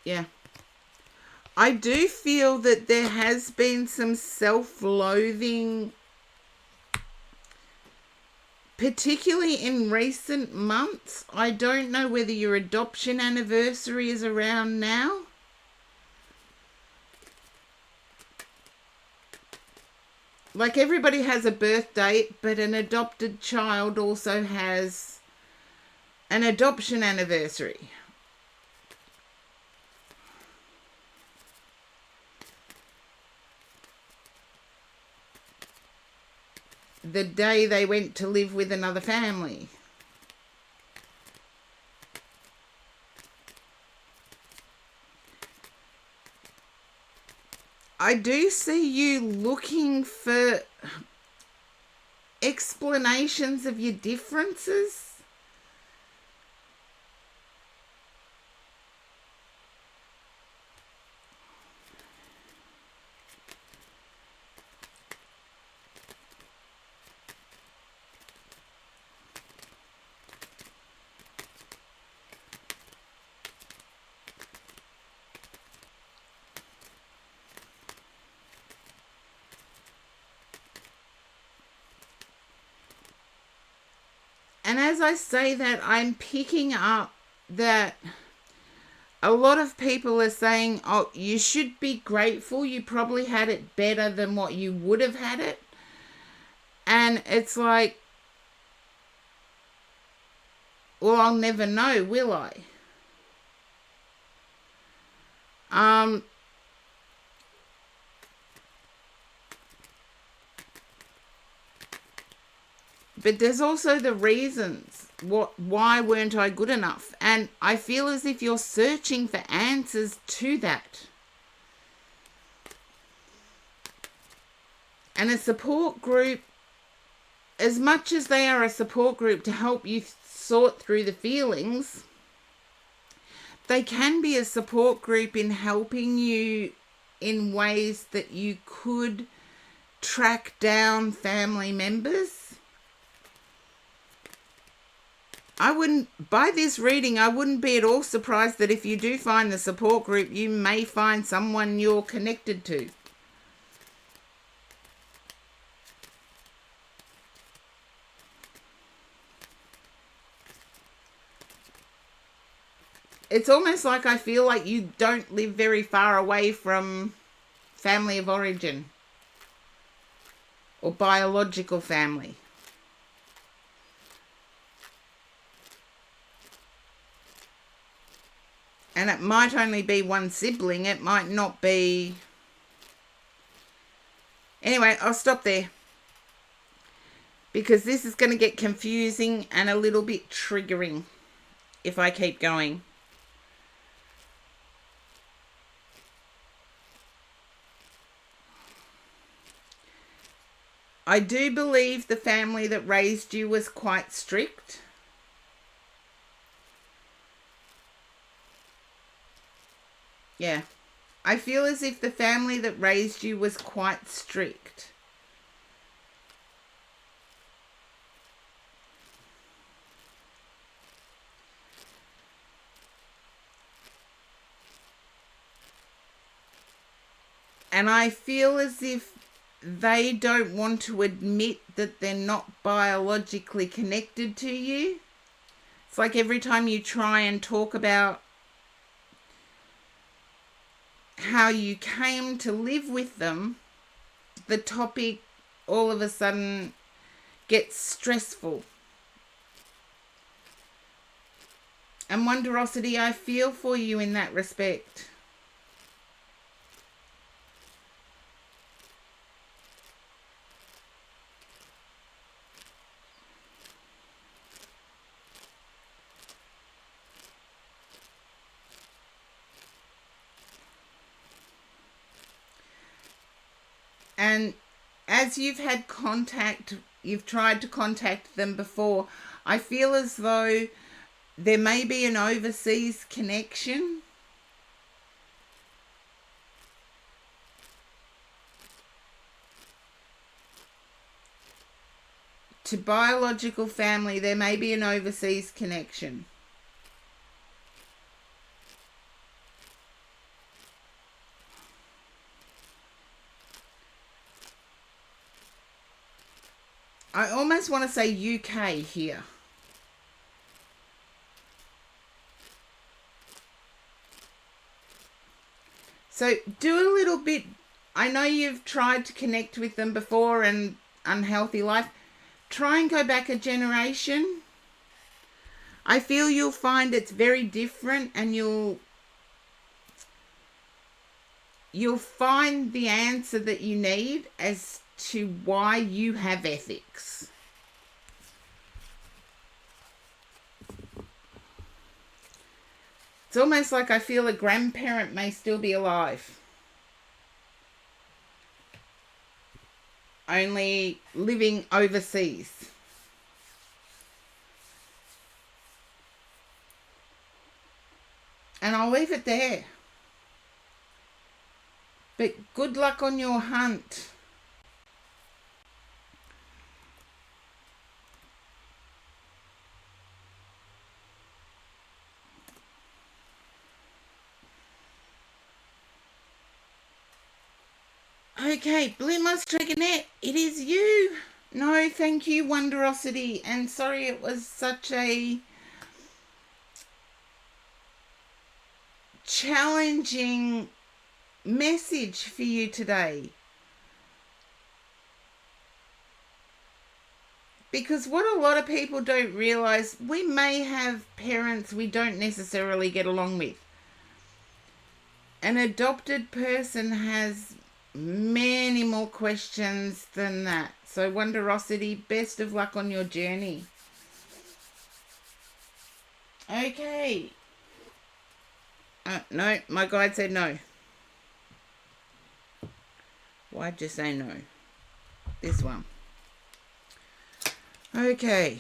Yeah. I do feel that there has been some self-loathing, particularly in recent months. I don't know whether your adoption anniversary is around now. Like, everybody has a birth date, but an adopted child also has an adoption anniversary. The day they went to live with another family. I do see you looking for explanations of your differences. And as I say that, I'm picking up that a lot of people are saying, oh, you should be grateful. You probably had it better than what you would have had it. And it's like, well, I'll never know, will I? Um, but there's also the reasons. Why weren't I good enough? And I feel as if you're searching for answers to that. And a support group, as much as they are a support group to help you sort through the feelings, they can be a support group in helping you in ways that you could track down family members. By this reading, I wouldn't be at all surprised that if you do find the support group, you may find someone you're connected to. It's almost like I feel like you don't live very far away from family of origin or biological family. And it might only be one sibling. It might not be... Anyway, I'll stop there, because this is going to get confusing and a little bit triggering if I keep going. I do believe the family that raised you was quite strict. Yeah. I feel as if the family that raised you was quite strict. And I feel as if they don't want to admit that they're not biologically connected to you. It's like every time you try and talk about how you came to live with them, the topic all of a sudden gets stressful. And Wonderosity, I feel for you in that respect. And as you've had contact, you've tried to contact them before, I feel as though there may be an overseas connection. To biological family, there may be an overseas connection. I almost want to say UK here. So do a little bit. I know you've tried to connect with them before and unhealthy life. Try and go back a generation. I feel you'll find it's very different, and you'll find the answer that you need as to why you have ethics. It's almost like I feel a grandparent may still be alive, only living overseas. And I'll leave it there. But good luck on your hunt. Okay, Blue Moss Dragonette, it is you. No, thank you, Wonderosity. And sorry it was such a challenging message for you today. Because what a lot of people don't realise, we may have parents we don't necessarily get along with. An adopted person has many more questions than that. So Wonderosity, best of luck on your journey. Okay. No, my guide said no. Why'd you say no? This one. Okay.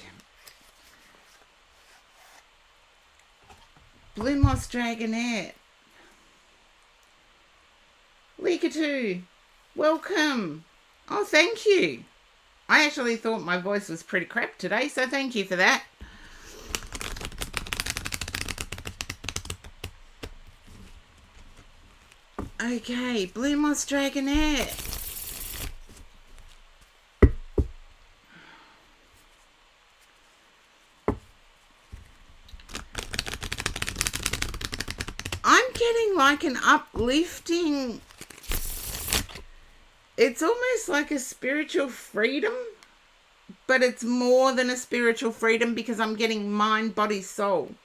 Blue Moss Dragonette. Leakatoo, welcome. Oh, thank you. I actually thought my voice was pretty crap today, so thank you for that. Okay, Blue Moss Dragonette. I'm getting like an uplifting. It's almost like a spiritual freedom, but it's more than a spiritual freedom because I'm getting mind, body, soul.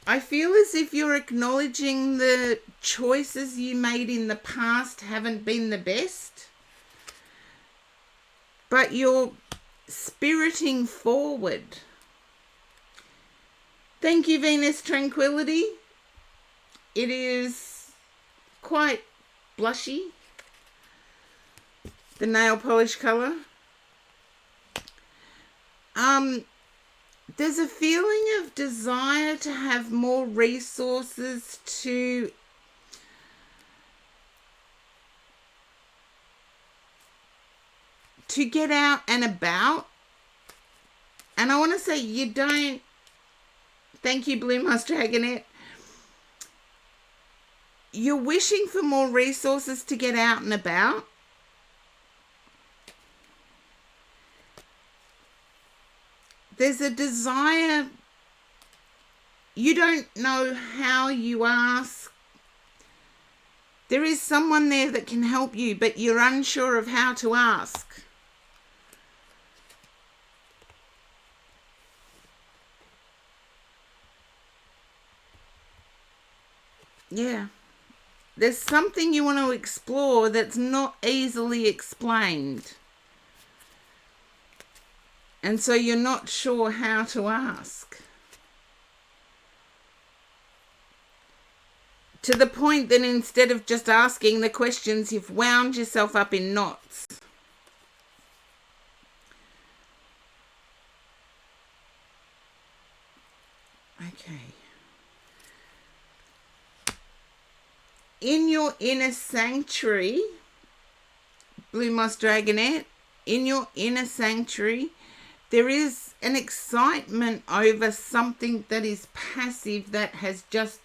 I feel as if you're acknowledging the choices you made in the past haven't been the best, but you're spiriting forward. Thank you, Venus Tranquility. It is quite blushy, the nail polish colour. There's a feeling of desire to have more resources to get out and about. And I want to say you don't. Thank you, Blue Moss Dragonette. You're wishing for more resources to get out and about. There's a desire. You don't know how you ask. There is someone there that can help you, but you're unsure of how to ask. Yeah. There's something you want to explore that's not easily explained. And so you're not sure how to ask. To the point that instead of just asking the questions, you've wound yourself up in knots. Okay. In your inner sanctuary, Blue Moss Dragonette, in your inner sanctuary, there is an excitement over something that is passive that has just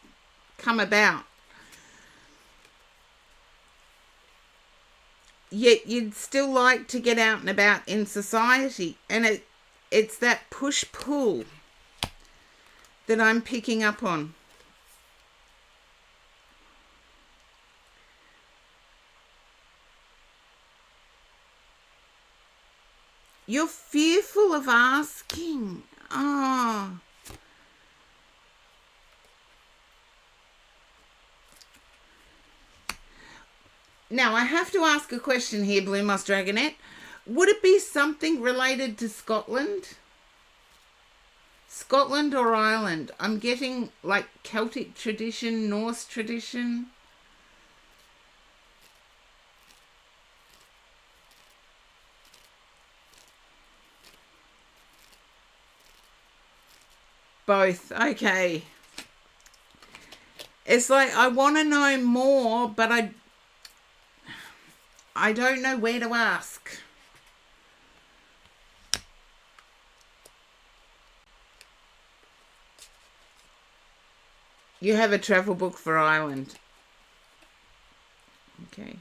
come about. yet you'd still like to get out and about in society. And it's that push-pull that I'm picking up on. You're fearful of asking. Oh. Now, I have to ask a question here, Blue Moss Dragonette. Would it be something related to Scotland? Scotland or Ireland? I'm getting like Celtic tradition, Norse tradition. Both. Okay. It's like I want to know more, but I don't know where to ask. You have a travel book for Ireland. Okay.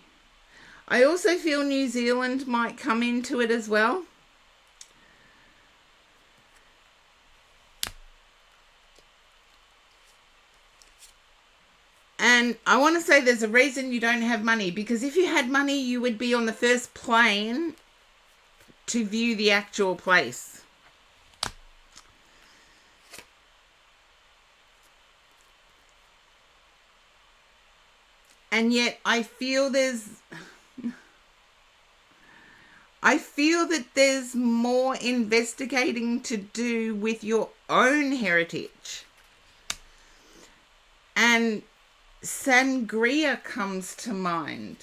I also feel New Zealand might come into it as well. And I want to say there's a reason you don't have money, because if you had money, you would be on the first plane to view the actual place. And yet I feel that there's more investigating to do with your own heritage. And sangria comes to mind.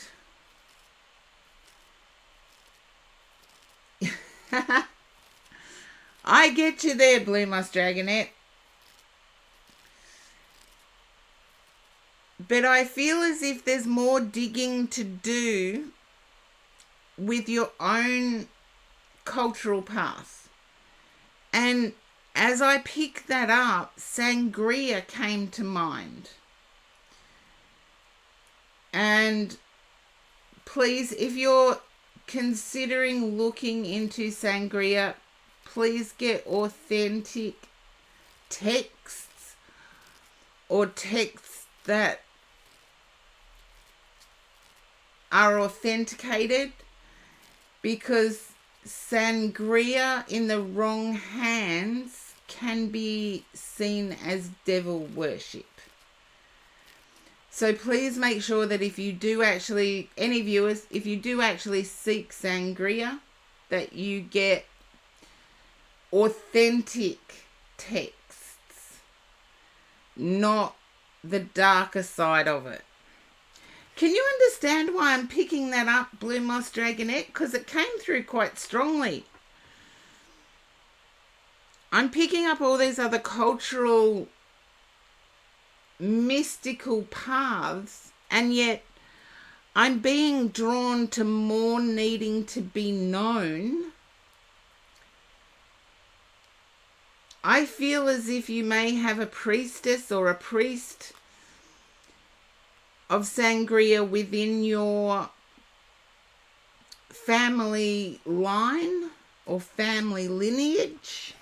I get you there, Blue Moss Dragonette. But I feel as if there's more digging to do with your own cultural path. And as I picked that up, sangria came to mind. And please, if you're considering looking into sangria, please get authentic texts or texts that are authenticated, because sangria in the wrong hands can be seen as devil worship. So please make sure that if you do actually, any viewers, if you do actually seek sangria, that you get authentic texts, not the darker side of it. Can you understand why I'm picking that up, Blue Moss Dragonette? Because it came through quite strongly. I'm picking up all these other cultural, mystical paths, and yet I'm being drawn to more needing to be known. I feel as if you may have a priestess or a priest of sangria within your family line or family lineage.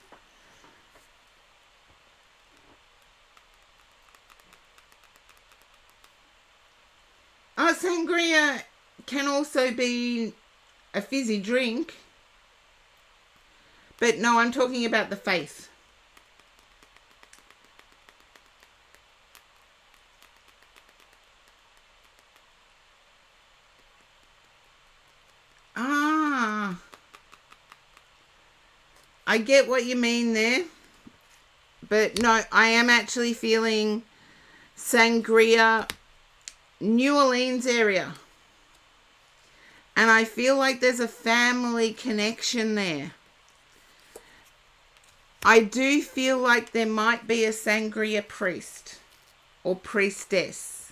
Sangria can also be a fizzy drink, but no, I'm talking about the faith. I get what you mean there, but no, I am actually feeling sangria, New Orleans area, and I feel like there's a family connection there. I do feel like there might be a sangria priest or priestess.